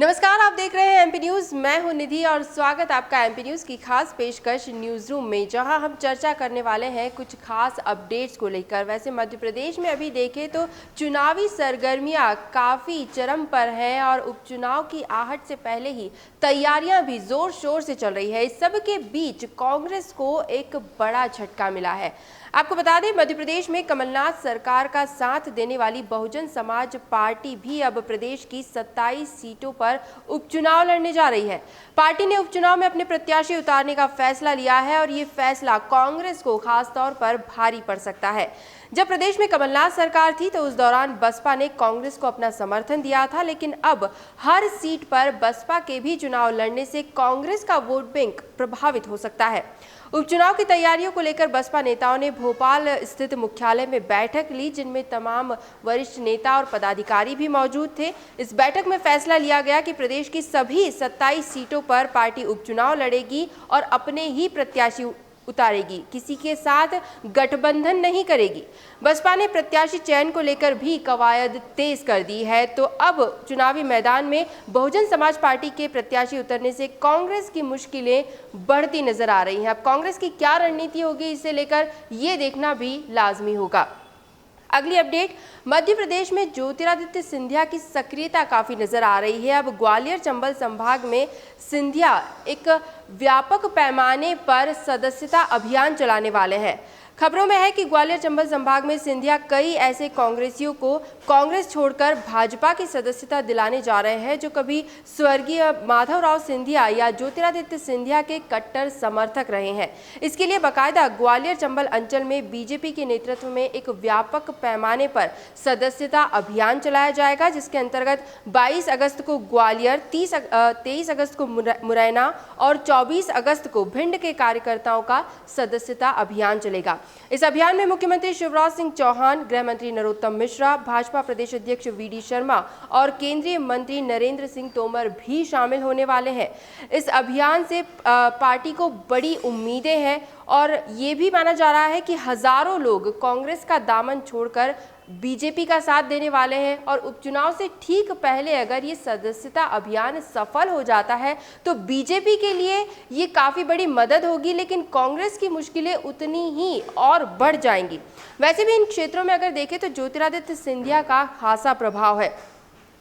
नमस्कार, आप देख रहे हैं एमपी न्यूज। मैं हूं निधि और स्वागत आपका एमपी न्यूज की खास पेशकश न्यूज रूम में, जहां हम चर्चा करने वाले हैं कुछ खास अपडेट्स को लेकर। वैसे मध्य प्रदेश में अभी देखें तो चुनावी सरगर्मियां काफी चरम पर हैं और उपचुनाव की आहट से पहले ही तैयारियां भी जोर शोर से चल रही है। इस सब के बीच कांग्रेस को एक बड़ा झटका मिला है। आपको बता दें, मध्य प्रदेश में कमलनाथ सरकार का साथ देने वाली बहुजन समाज पार्टी भी अब प्रदेश की 27 सीटों पर उपचुनाव लड़ने जा रही है। पार्टी ने उपचुनाव में अपने प्रत्याशी उतारने का फैसला लिया है और ये फैसला कांग्रेस को खास तौर पर भारी पड़ सकता है। जब प्रदेश में कमलनाथ सरकार थी तो उस दौरान बसपा ने कांग्रेस को अपना समर्थन दिया था, लेकिन अब हर सीट पर बसपा के भी चुनाव लड़ने से कांग्रेस का वोट बैंक प्रभावित हो सकता है। उपचुनाव की तैयारियों को लेकर बसपा नेताओं ने भोपाल स्थित मुख्यालय में बैठक ली, जिनमें तमाम वरिष्ठ नेता और पदाधिकारी भी मौजूद थे। इस बैठक में फैसला लिया गया कि प्रदेश की सभी 27 सीटों पर पार्टी उपचुनाव लड़ेगी और अपने ही प्रत्याशी उतारेगी, किसी के साथ गठबंधन नहीं करेगी। बसपा ने प्रत्याशी चयन को लेकर भी कवायद तेज कर दी है। तो अब चुनावी मैदान में बहुजन समाज पार्टी के प्रत्याशी उतरने से कांग्रेस की मुश्किलें बढ़ती नजर आ रही हैं। अब कांग्रेस की क्या रणनीति होगी, इसे लेकर ये देखना भी लाजमी होगा। अगली अपडेट, मध्य प्रदेश में ज्योतिरादित्य सिंधिया की सक्रियता काफी नजर आ रही है। अब ग्वालियर चंबल संभाग में सिंधिया एक व्यापक पैमाने पर सदस्यता अभियान चलाने वाले हैं। खबरों में है कि ग्वालियर चंबल संभाग में सिंधिया कई ऐसे कांग्रेसियों को कांग्रेस छोड़कर भाजपा की सदस्यता दिलाने जा रहे हैं जो कभी स्वर्गीय माधवराव सिंधिया या ज्योतिरादित्य सिंधिया के कट्टर समर्थक रहे हैं। इसके लिए बाकायदा ग्वालियर चंबल अंचल में बीजेपी के नेतृत्व में एक व्यापक पैमाने पर सदस्यता अभियान चलाया जाएगा, जिसके अंतर्गत 22 अगस्त को ग्वालियर, 23 अगस्त को मुरैना और 24 अगस्त को भिंड के कार्यकर्ताओं का सदस्यता अभियान चलेगा। इस अभियान में मुख्यमंत्री शिवराज सिंह चौहान, गृह मंत्री नरोत्तम मिश्रा, भाजपा प्रदेश अध्यक्ष वीडी शर्मा और केंद्रीय मंत्री नरेंद्र सिंह तोमर भी शामिल होने वाले हैं। इस अभियान से पार्टी को बड़ी उम्मीदें हैं और ये भी माना जा रहा है कि हजारों लोग कांग्रेस का दामन छोड़कर बीजेपी का साथ देने वाले हैं और उपचुनाव से ठीक पहले अगर ये सदस्यता अभियान सफल हो जाता है तो बीजेपी के लिए ये काफ़ी बड़ी मदद होगी, लेकिन कांग्रेस की मुश्किलें उतनी ही और बढ़ जाएंगी। वैसे भी इन क्षेत्रों में अगर देखें तो ज्योतिरादित्य सिंधिया का खासा प्रभाव है,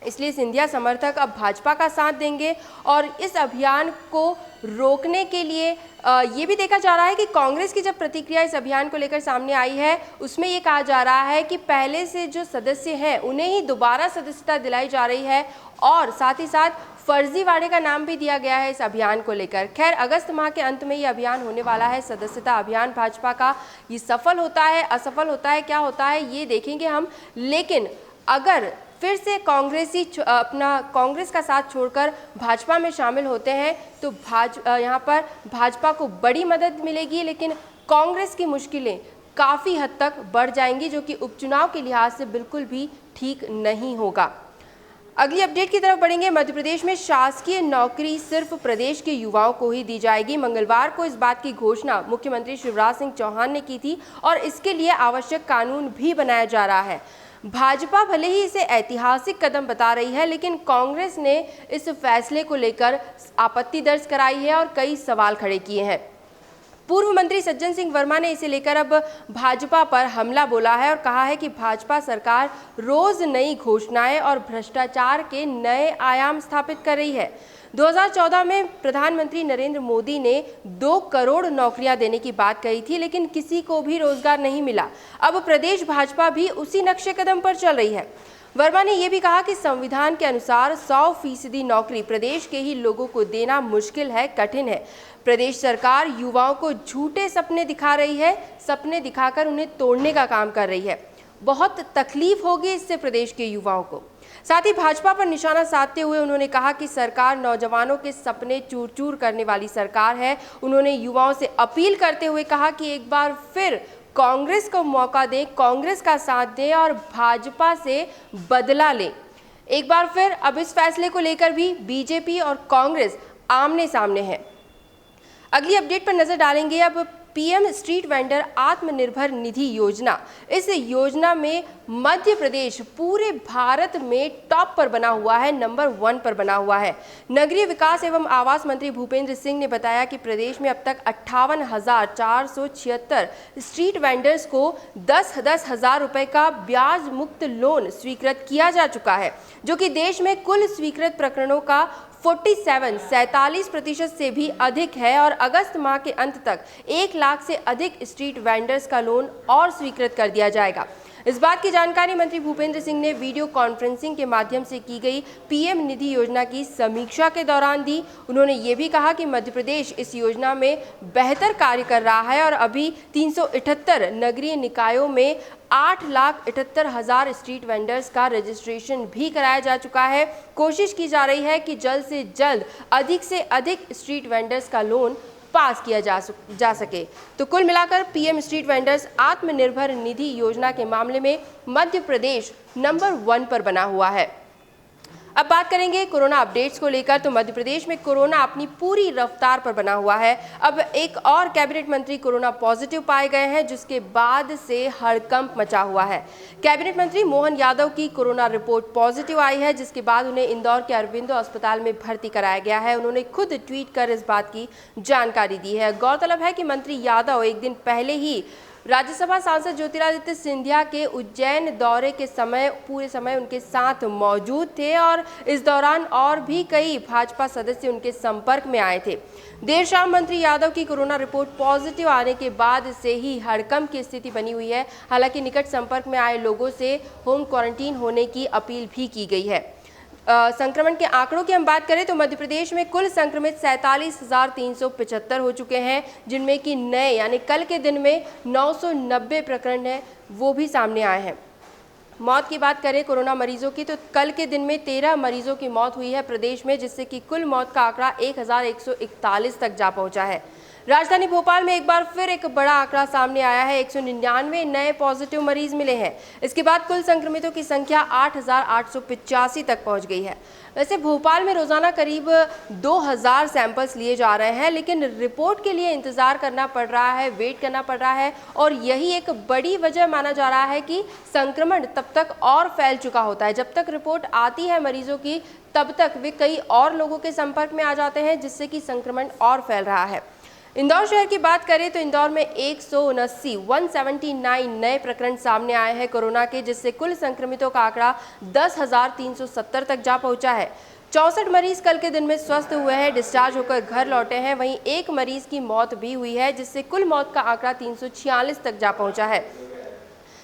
इसलिए सिंधिया समर्थक अब भाजपा का साथ देंगे और इस अभियान को रोकने के लिए ये भी देखा जा रहा है कि कांग्रेस की जब प्रतिक्रिया इस अभियान को लेकर सामने आई है उसमें ये कहा जा रहा है कि पहले से जो सदस्य हैं उन्हें ही दोबारा सदस्यता दिलाई जा रही है और साथ ही साथ फर्जीवाड़े का नाम भी दिया गया है इस अभियान को लेकर। खैर, अगस्त माह के अंत में ये अभियान होने वाला है। सदस्यता अभियान भाजपा का ये सफल होता है, असफल होता है, क्या होता है ये देखेंगे हम। लेकिन अगर फिर से कांग्रेसी अपना कांग्रेस का साथ छोड़कर भाजपा में शामिल होते हैं तो यहाँ पर भाजपा को बड़ी मदद मिलेगी, लेकिन कांग्रेस की मुश्किलें काफ़ी हद तक बढ़ जाएंगी, जो कि उपचुनाव के लिहाज से बिल्कुल भी ठीक नहीं होगा। अगली अपडेट की तरफ बढ़ेंगे। मध्य प्रदेश में शासकीय नौकरी सिर्फ प्रदेश के युवाओं को ही दी जाएगी। मंगलवार को इस बात की घोषणा मुख्यमंत्री शिवराज सिंह चौहान ने की थी और इसके लिए आवश्यक कानून भी बनाया जा रहा है। भाजपा भले ही इसे ऐतिहासिक कदम बता रही है, लेकिन कांग्रेस ने इस फैसले को लेकर आपत्ति दर्ज कराई है और कई सवाल खड़े किए हैं। पूर्व मंत्री सज्जन सिंह वर्मा ने इसे लेकर अब भाजपा पर हमला बोला है और कहा है कि भाजपा सरकार रोज नई घोषणाएं और भ्रष्टाचार के नए आयाम स्थापित कर रही है। 2014 में प्रधानमंत्री नरेंद्र मोदी ने 2 करोड़ नौकरियां देने की बात कही थी, लेकिन किसी को भी रोजगार नहीं मिला। अब प्रदेश भाजपा भी उसी नक्शे कदम पर चल रही है। वर्मा ने यह भी कहा कि संविधान के अनुसार 100% नौकरी प्रदेश के ही लोगों को देना मुश्किल है, कठिन है। प्रदेश सरकार युवाओं को झूठे सपने दिखा रही है, सपने दिखाकर उन्हें तोड़ने का काम कर रही है। बहुत तकलीफ होगी इससे प्रदेश के युवाओं को। साथ ही भाजपा पर निशाना साधते हुए उन्होंने कहा कि सरकार नौजवानों के सपने चूर चूर करने वाली सरकार है। उन्होंने युवाओं से अपील करते हुए कहा कि एक बार फिर कांग्रेस को मौका दें, कांग्रेस का साथ दें और भाजपा से बदला लें। एक बार फिर अब इस फैसले को लेकर भी बीजेपी और कांग्रेस आमने सामने है। अगली अपडेट पर नजर डालेंगे। अब PM street vendor Atmanirbhar Nidhi योजना। इस योजना में मध्य प्रदेश पूरे भारत में टॉप पर बना हुआ है, नंबर 1 पर बना हुआ है। नगरीय विकास एवं आवास मंत्री भूपेंद्र सिंह ने बताया कि प्रदेश में अब तक 58,476 स्ट्रीट वेंडर्स को 10-10 हजार रुपए का ब्याज मुक्त लोन स्वीकृत किया जा चुका है, जो कि देश में कुल स्वीकृत प्रकरणों का 47% से भी अधिक है। और अगस्त माह के अंत तक 1 लाख से अधिक स्ट्रीट वेंडर्स का लोन और स्वीकृत कर दिया जाएगा। इस बात की जानकारी मंत्री भूपेंद्र सिंह ने वीडियो कॉन्फ्रेंसिंग के माध्यम से की गई पीएम निधि योजना की समीक्षा के दौरान दी। उन्होंने ये भी कहा कि मध्य प्रदेश इस योजना में बेहतर कार्य कर रहा है और अभी 378 नगरीय निकायों में 8,78,000 स्ट्रीट वेंडर्स का रजिस्ट्रेशन भी कराया जा चुका है। कोशिश की जा रही है कि जल्द से जल्द अधिक से अधिक स्ट्रीट वेंडर्स का लोन पास किया जा सके। तो कुल मिलाकर PM street vendors Atmanirbhar Nidhi योजना के मामले में मध्य प्रदेश नंबर 1 पर बना हुआ है। अब बात करेंगे कोरोना अपडेट्स को लेकर। तो मध्य प्रदेश में कोरोना अपनी पूरी रफ्तार पर बना हुआ है। अब एक और कैबिनेट मंत्री कोरोना पॉजिटिव पाए गए हैं, जिसके बाद से हड़कंप मचा हुआ है। कैबिनेट मंत्री मोहन यादव की कोरोना रिपोर्ट पॉजिटिव आई है, जिसके बाद उन्हें इंदौर के अरविंदो अस्पताल में भर्ती कराया गया है। उन्होंने खुद ट्वीट कर इस बात की जानकारी दी है। गौरतलब है कि मंत्री यादव एक दिन पहले ही राज्यसभा सांसद ज्योतिरादित्य सिंधिया के उज्जैन दौरे के पूरे समय उनके साथ मौजूद थे और इस दौरान और भी कई भाजपा सदस्य उनके संपर्क में आए थे। देर शाम मंत्री यादव की कोरोना रिपोर्ट पॉजिटिव आने के बाद से ही हड़कंप की स्थिति बनी हुई है। हालांकि निकट संपर्क में आए लोगों से होम क्वारंटीन होने की अपील भी की गई है। संक्रमण के आंकड़ों की हम बात करें तो मध्य प्रदेश में कुल संक्रमित 47,375 हो चुके हैं, जिनमें कि नए यानी कल के दिन में 990 प्रकरण हैं, वो भी सामने आए हैं। मौत की बात करें कोरोना मरीजों की तो कल के दिन में 13 मरीजों की मौत हुई है प्रदेश में, जिससे कि कुल मौत का आंकड़ा 1,141 तक जा पहुंचा है। राजधानी भोपाल में एक बार फिर एक बड़ा आंकड़ा सामने आया है। 199 नए पॉजिटिव मरीज मिले हैं। इसके बाद कुल संक्रमितों की संख्या 8,885 तक पहुंच गई है। वैसे भोपाल में रोजाना करीब 2,000 सैंपल्स लिए जा रहे हैं, लेकिन रिपोर्ट के लिए इंतजार करना पड़ रहा है, वेट करना पड़ रहा है और यही एक बड़ी वजह माना जा रहा है कि संक्रमण तब तक और फैल चुका होता है। जब तक रिपोर्ट आती है मरीजों की, तब तक वे कई और लोगों के संपर्क में आ जाते हैं, जिससे कि संक्रमण और फैल रहा है। इंदौर शहर की बात करें तो इंदौर में 179 नए प्रकरण सामने आए हैं कोरोना के, जिससे कुल संक्रमितों का आंकड़ा 10,370 तक जा पहुंचा है। 64 मरीज कल के दिन में स्वस्थ हुए हैं, डिस्चार्ज होकर घर लौटे हैं। वहीं एक मरीज की मौत भी हुई है, जिससे कुल मौत का आंकड़ा 346 तक जा पहुंचा है।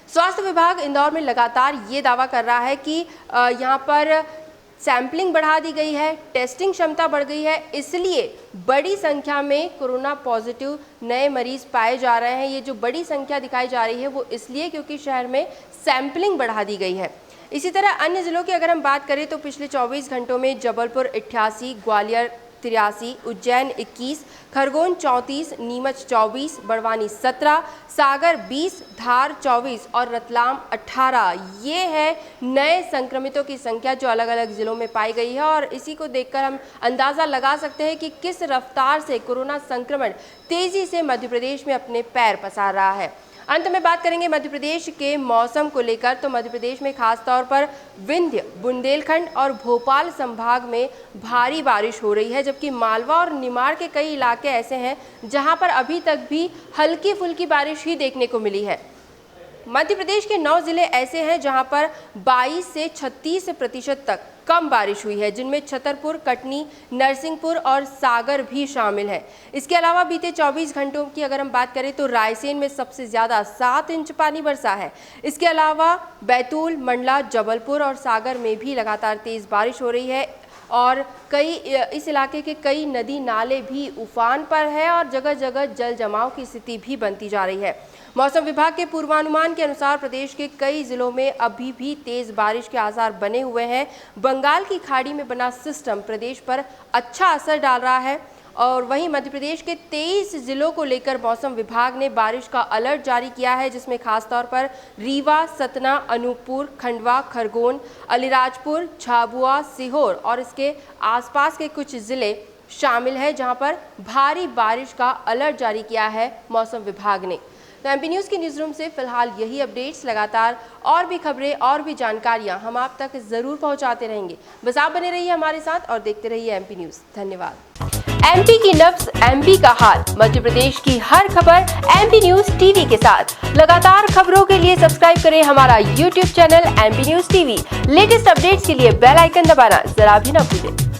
स्वास्थ्य विभाग इंदौर में लगातार ये दावा कर रहा है कि यहाँ पर सैंपलिंग बढ़ा दी गई है, टेस्टिंग क्षमता बढ़ गई है, इसलिए बड़ी संख्या में कोरोना पॉजिटिव नए मरीज पाए जा रहे हैं। ये जो बड़ी संख्या दिखाई जा रही है वो इसलिए क्योंकि शहर में सैंपलिंग बढ़ा दी गई है। इसी तरह अन्य जिलों की अगर हम बात करें तो पिछले 24 घंटों में जबलपुर 88, ग्वालियर 83, उज्जैन 21, खरगोन 34, नीमच 24, बड़वानी 17, सागर 20, धार 24 और रतलाम 18 ये है नए संक्रमितों की संख्या जो अलग अलग जिलों में पाई गई है। और इसी को देखकर हम अंदाज़ा लगा सकते हैं कि किस रफ्तार से कोरोना संक्रमण तेज़ी से मध्य प्रदेश में अपने पैर पसार रहा है। अंत में बात करेंगे मध्य प्रदेश के मौसम को लेकर तो मध्य प्रदेश में खास तौर पर विंध्य, बुंदेलखंड और भोपाल संभाग में भारी बारिश हो रही है, जबकि मालवा और निमाड़ के कई इलाके ऐसे हैं जहां पर अभी तक भी हल्की फुल्की बारिश ही देखने को मिली है। मध्य प्रदेश के 9 जिले ऐसे हैं जहां पर 22 से 36% तक कम बारिश हुई है, जिनमें छतरपुर, कटनी, नरसिंहपुर और सागर भी शामिल है। इसके अलावा बीते 24 घंटों की अगर हम बात करें तो रायसेन में सबसे ज़्यादा 7 इंच पानी बरसा है। इसके अलावा बैतूल, मंडला, जबलपुर और सागर में भी लगातार तेज़ बारिश हो रही है और इस इलाके के कई नदी नाले भी उफान पर है और जगह जगह जल जमाव की स्थिति भी बनती जा रही है। मौसम विभाग के पूर्वानुमान के अनुसार प्रदेश के कई जिलों में अभी भी तेज बारिश के आसार बने हुए हैं। बंगाल की खाड़ी में बना सिस्टम प्रदेश पर अच्छा असर डाल रहा है और वहीं मध्य प्रदेश के 23 जिलों को लेकर मौसम विभाग ने बारिश का अलर्ट जारी किया है, जिसमें खासतौर पर रीवा, सतना, अनूपपुर, खंडवा, खरगोन, अलीराजपुर, झाबुआ, सीहोर और इसके आसपास के कुछ जिले शामिल है, जहां पर भारी बारिश का अलर्ट जारी किया है मौसम विभाग ने। तो एमपी न्यूज़ की न्यूज़ रूम से फिलहाल यही अपडेट्स। लगातार और भी खबरें और भी जानकारियां हम आप तक जरूर पहुंचाते रहेंगे। बस आप बने रहिए हमारे साथ और देखते रहिए एमपी न्यूज़। धन्यवाद। एमपी की नब्ज, एमपी का हाल, मध्य प्रदेश की हर खबर एमपी न्यूज़ टीवी के साथ। लगातार खबरों के लिए सब्सक्राइब करें हमारा YouTube channel MP news TV. Latest updates के लिए बेल आइकन दबाना जरा भी न भूलें।